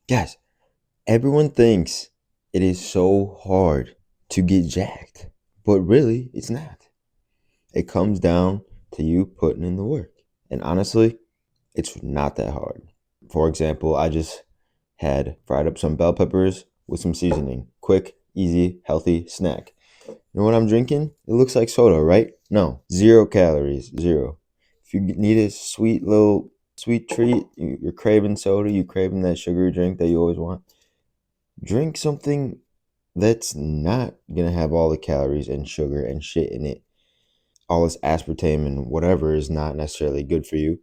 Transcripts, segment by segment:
Guys, everyone thinks it is so hard to get jacked, but really, it's not. It comes down to you putting in the work. And honestly, it's not that hard. For example, I just had fried up some bell peppers with some seasoning. Quick, easy, healthy snack. You know what I'm drinking? It looks like soda, right? No, 0 calories, zero. If you need a sweet little sweet treat, you're craving soda, you're craving that sugary drink that you always want, drink something that's not gonna have all the calories and sugar and shit in it. All this aspartame and whatever is not necessarily good for you.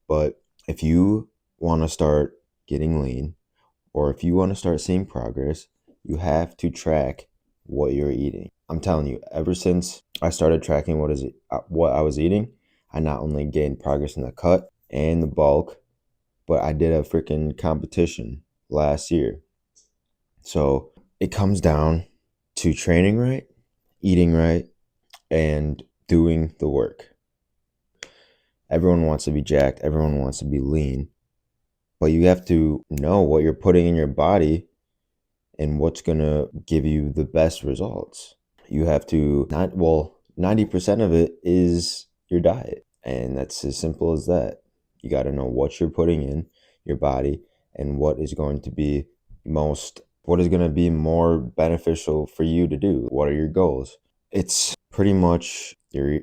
But if you want to start getting lean, or if you want to start seeing progress, you have to track what you're eating. I'm telling you, ever since I started tracking what I was eating, I not only gained progress in the cut and the bulk, but I did a freaking competition last year. So it comes down to training right, eating right, and doing the work. Everyone wants to be jacked, everyone wants to be lean, but you have to know what you're putting in your body and what's going to give you the best results. You have to not, well, 90% of it is your diet, and that's as simple as that. You got to know what you're putting in your body and what is going to be more beneficial for you to do. What are your goals? It's pretty much you're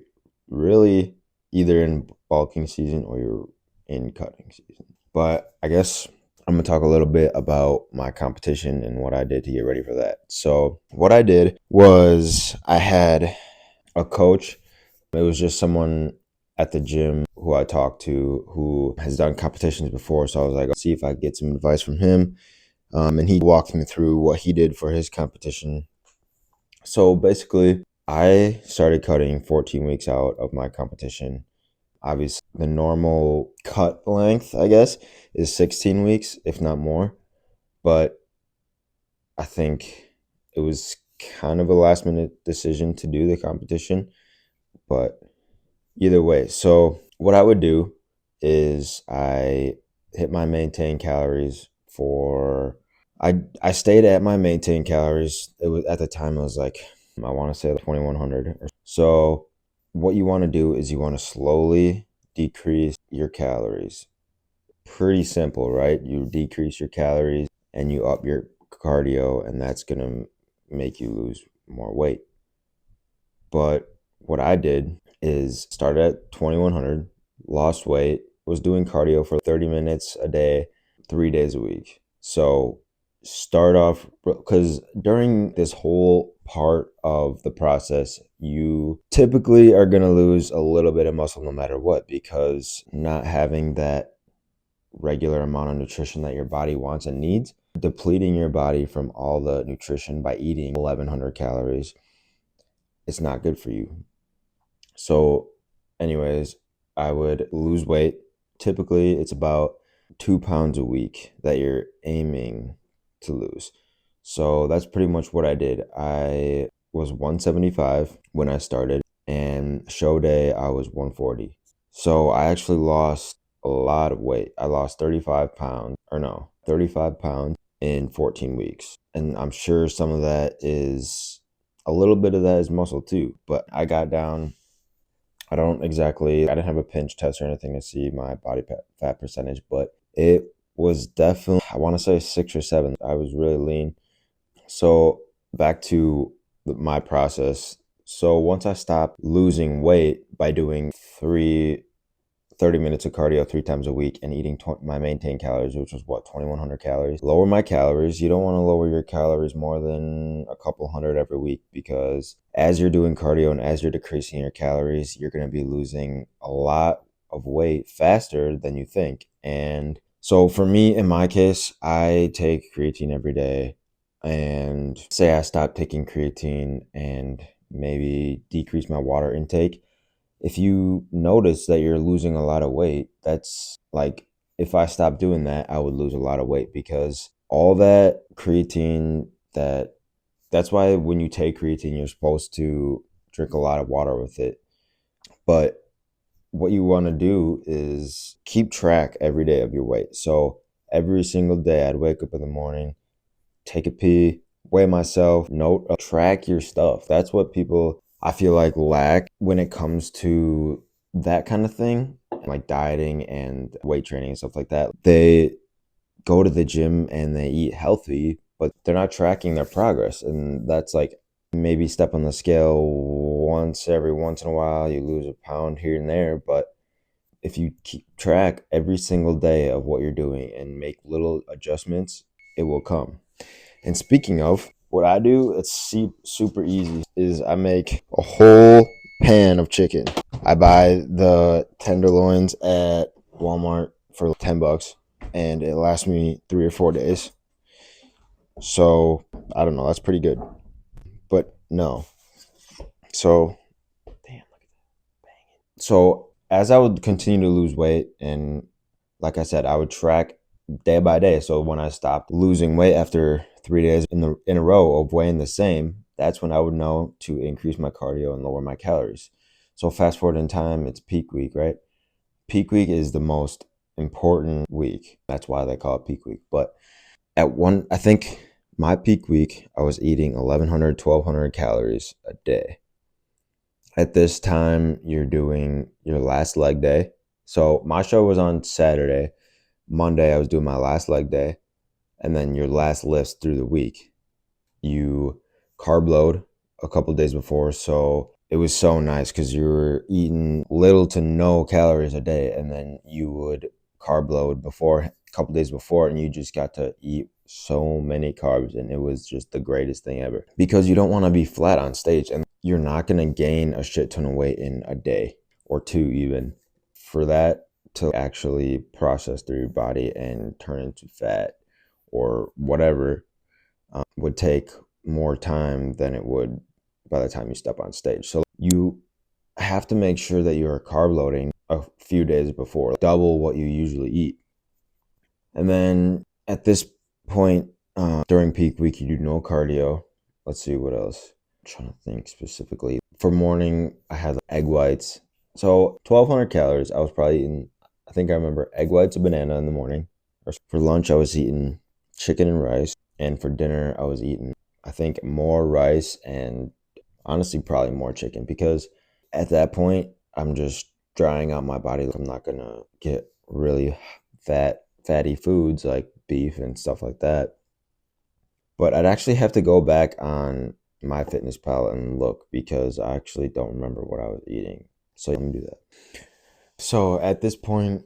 really either in bulking season or you're in cutting season. But I guess I'm gonna talk a little bit about my competition and what I did to get ready for that. So what I did was I had a coach. It was just someone at the gym who I talked to who has done competitions before. So I was like, I'll see if I get some advice from him. And he walked me through what he did for his competition. So basically, I started cutting 14 weeks out of my competition. Obviously, the normal cut length, I guess, is 16 weeks, if not more. But I think it was kind of a last minute decision to do the competition. But either way, so what I would do is I hit my maintain calories for I stayed at my maintain calories. It was at the time it was like I want to say 2100. So what you want to do is you want to slowly decrease your calories. Pretty simple, right? You decrease your calories and you up your cardio, and that's going to make you lose more weight. But what I did is started at 2100, lost weight, was doing cardio for 30 minutes a day, 3 days a week. So start off because during this whole part of the process, you typically are going to lose a little bit of muscle no matter what, because not having that regular amount of nutrition that your body wants and needs, depleting your body from all the nutrition by eating 1100 calories, it's not good for you. So, anyways, I would lose weight. Typically, it's about 2 pounds a week that you're aiming to lose. So, that's pretty much what I did. I was 175 when I started, and show day, I was 140. So, I actually lost a lot of weight. I lost 35 pounds, or no, 35 pounds in 14 weeks. And I'm sure some of that is a little bit of that is muscle too, but I got down. I didn't have a pinch test or anything to see my body fat percentage, but it was definitely, I want to say 6 or 7. I was really lean. So back to my process. So once I stopped losing weight by doing 30 minutes of cardio 3 times a week and eating my maintained calories, which was what, 2100 calories. Lower my calories. You don't want to lower your calories more than a couple hundred every week, because as you're doing cardio and as you're decreasing your calories, you're going to be losing a lot of weight faster than you think. And so for me, in my case, I take creatine every day. And say I stop taking creatine and maybe decrease my water intake, if you notice that you're losing a lot of weight, that's like, if I stopped doing that, I would lose a lot of weight, because all that creatine, that's why when you take creatine, you're supposed to drink a lot of water with it. But what you want to do is keep track every day of your weight. So every single day. I'd wake up in the morning, take a pee, weigh myself, note, track your stuff. That's what people, I feel like, lack when it comes to that kind of thing, like dieting and weight training and stuff like that. They go to the gym and they eat healthy, but they're not tracking their progress. And that's like maybe step on the scale once in a while, you lose a pound here and there. But if you keep track every single day of what you're doing and make little adjustments, it will come. And speaking of what I do, it's super easy. Is I make a whole pan of chicken. I buy the tenderloins at Walmart for $10, and it lasts me 3 or 4 days. So I don't know. That's pretty good. But no. So damn. So as I would continue to lose weight, and like I said, I would track day by day. So when I stopped losing weight after 3 days in a row of weighing the same, that's when I would know to increase my cardio and lower my calories. So fast forward in time, it's peak week, right? Peak week is the most important week. That's why they call it peak week. But I think my peak week, I was eating 1,100, 1,200 calories a day. At this time, you're doing your last leg day. So my show was on Saturday. Monday, I was doing my last leg day. And then your last lifts through the week. You carb load a couple days before. So it was so nice because you were eating little to no calories a day. And then you would carb load a couple days before, and you just got to eat so many carbs. And it was just the greatest thing ever because you don't want to be flat on stage. And you're not going to gain a shit ton of weight in a day or two, even. For that to actually process through your body and turn into fat or whatever would take more time than it would by the time you step on stage. So you have to make sure that you're carb loading a few days before, double what you usually eat. And then at this point, during peak week, you do no cardio. Let's see what else. I'm trying to think specifically. For morning, I had egg whites. So 1,200 calories. I was probably eating, I think I remember egg whites, a banana in the morning. For lunch, I was eating chicken and rice. And for dinner, I was eating, I think, more rice and honestly, probably more chicken because at that point, I'm just drying out my body. I'm not going to get really fatty foods like beef and stuff like that. But I'd actually have to go back on MyFitnessPal and look because I actually don't remember what I was eating. So let me do that. So at this point,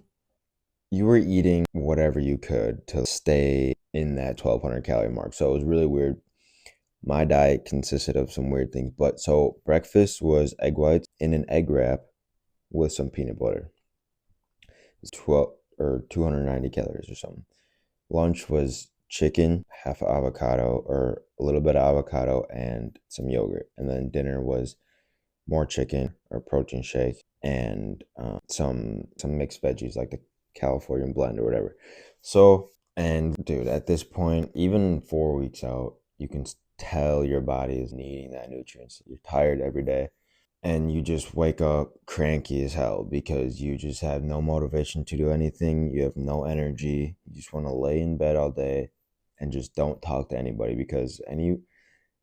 you were eating whatever you could to stay in that 1,200 calorie mark. So it was really weird. My diet consisted of some weird things. But so breakfast was egg whites in an egg wrap with some peanut butter. It's 12 or 290 calories or something. Lunch was chicken, half avocado or a little bit of avocado and some yogurt. And then dinner was more chicken or protein shake and some mixed veggies like the Californian blend or whatever. So, and dude, at this point, even 4 weeks out, you can tell your body is needing that nutrients. You're tired every day and you just wake up cranky as hell because you just have no motivation to do anything. You have no energy. You just want to lay in bed all day and just don't talk to anybody because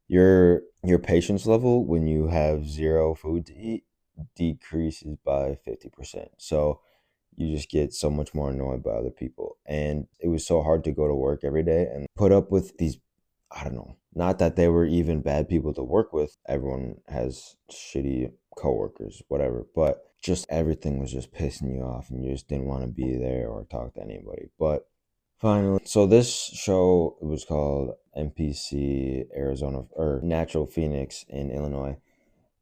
your patience level when you have zero food to eat decreases by 50%. So you just get so much more annoyed by other people. And it was so hard to go to work every day and put up with these, I don't know, not that they were even bad people to work with. Everyone has shitty coworkers, whatever, but just everything was just pissing you off and you just didn't want to be there or talk to anybody. But finally, so this show was called NPC Arizona or Natural Phoenix in Illinois,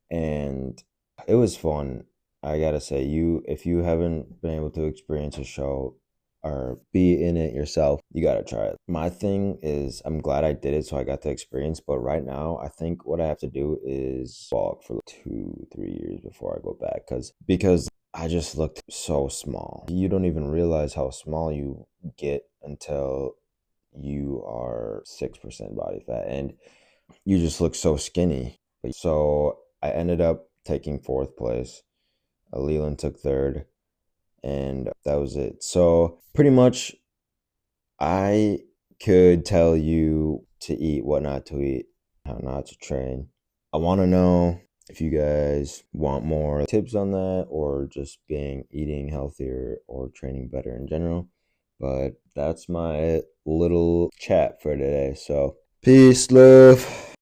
and it was fun. I gotta say, if you haven't been able to experience a show or be in it yourself, you gotta try it. My thing is, I'm glad I did it, so I got to experience. But right now, I think what I have to do is walk for 2, 3 years before I go back, because I just looked so small. You don't even realize how small you get until you are 6% body fat, and you just look so skinny. So I ended up taking fourth place. Leland took third, and that was it. So pretty much, I could tell you to eat, what not to eat, how not to train. I want to know if you guys want more tips on that or just eating healthier or training better in general. But that's my little chat for today. So, peace, love.